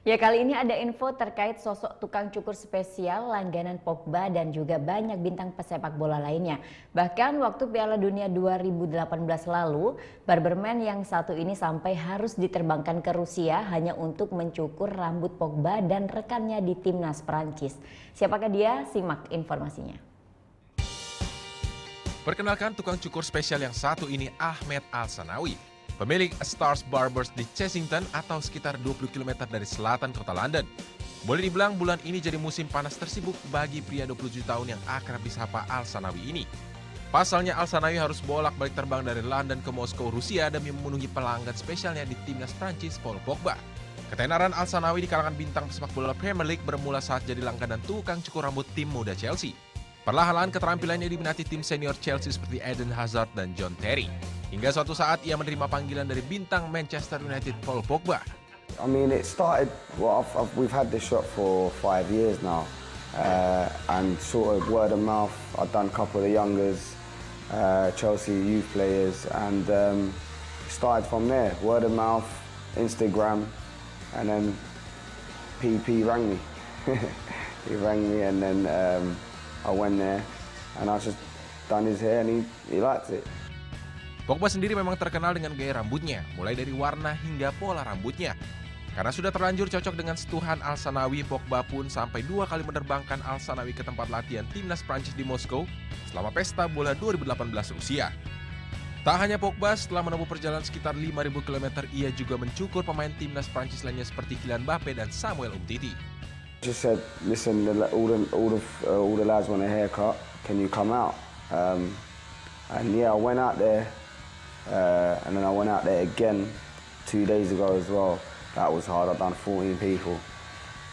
Ya, kali ini ada info terkait sosok tukang cukur spesial langganan Pogba dan juga banyak bintang pesepak bola lainnya. Bahkan waktu Piala Dunia 2018 lalu, barberman yang satu ini sampai harus diterbangkan ke Rusia hanya untuk mencukur rambut Pogba dan rekannya di timnas Prancis. Siapakah dia? Simak informasinya. Perkenalkan tukang cukur spesial yang satu ini Ahmed Al-Sanawi, pemilik Stars Barbers di Chessington atau sekitar 20 km dari selatan kota London. Boleh dibilang bulan ini jadi musim panas tersibuk bagi pria 27 tahun yang akrab disapa Al-Sanawi ini. Pasalnya Al-Sanawi harus bolak-balik terbang dari London ke Moskow, Rusia demi memenuhi pelanggan spesialnya di timnas Prancis Paul Pogba. Ketenaran Al-Sanawi di kalangan bintang sepak bola Premier League bermula saat jadi langganan tukang cukur rambut tim muda Chelsea. Perlahan-lahan keterampilannya diminati tim senior Chelsea seperti Eden Hazard dan John Terry. Hingga suatu saat ia menerima panggilan dari bintang Manchester United Paul Pogba. I mean, it started, we've had this shop for 5 years now. And sort of word of mouth, I've done a couple of the youngers, Chelsea youth players, and started from there. Word of mouth, Instagram, and then PP rang me. He rang me and then I went there and I just done his hair and he liked it. Pogba sendiri memang terkenal dengan gaya rambutnya, mulai dari warna hingga pola rambutnya. Karena sudah terlanjur cocok dengan setuhan Al-Sanawi, Pogba pun sampai 2 kali menerbangkan Al-Sanawi ke tempat latihan timnas Prancis di Moskow selama pesta bola 2018 Rusia. Tak hanya Pogba, setelah menempuh perjalanan sekitar 5.000 km, ia juga mencukur pemain timnas Prancis lainnya seperti Kylian Mbappe dan Samuel Umtiti. Just said, listen, all the lads want a haircut. Can you come out? And yeah, I went out there, and then I went out there again 2 days ago as well. That was hard. I've done 14 people.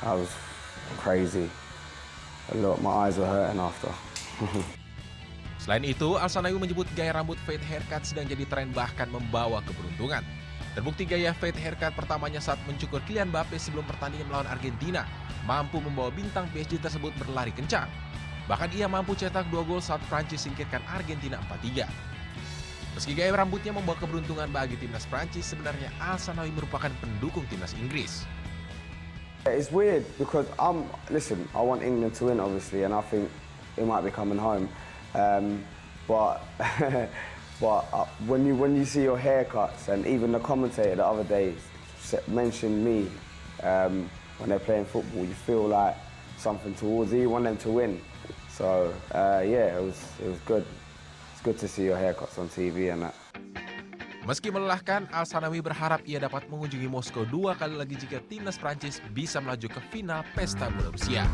That was crazy. Look, my eyes were hurting after. Selain itu, Al-Sanawi menyebut gaya rambut fade haircut sedang jadi tren bahkan membawa keberuntungan. Terbukti gaya fade haircut pertamanya saat mencukur Kylian Mbappe sebelum pertandingan melawan Argentina mampu membawa bintang PSG tersebut berlari kencang. Bahkan ia mampu cetak 2 gol saat Prancis singkirkan Argentina 4-3. Meski gaya rambutnya membawa keberuntungan bagi timnas Prancis, sebenarnya Al-Sanawi merupakan pendukung timnas Inggris. It's weird because listen, I want England to win obviously, and I think it might be coming home. But when you see your haircuts, and even the commentator the other day mentioned me when they're playing football, you feel like something towards you. You want them to win. So yeah, it was good. It's good to see your haircuts on TV and that. Meski melelahkan, Al-Sanawi berharap ia dapat mengunjungi Moskow 2 kali lagi jika timnas Prancis bisa melaju ke final pesta bola Rusia.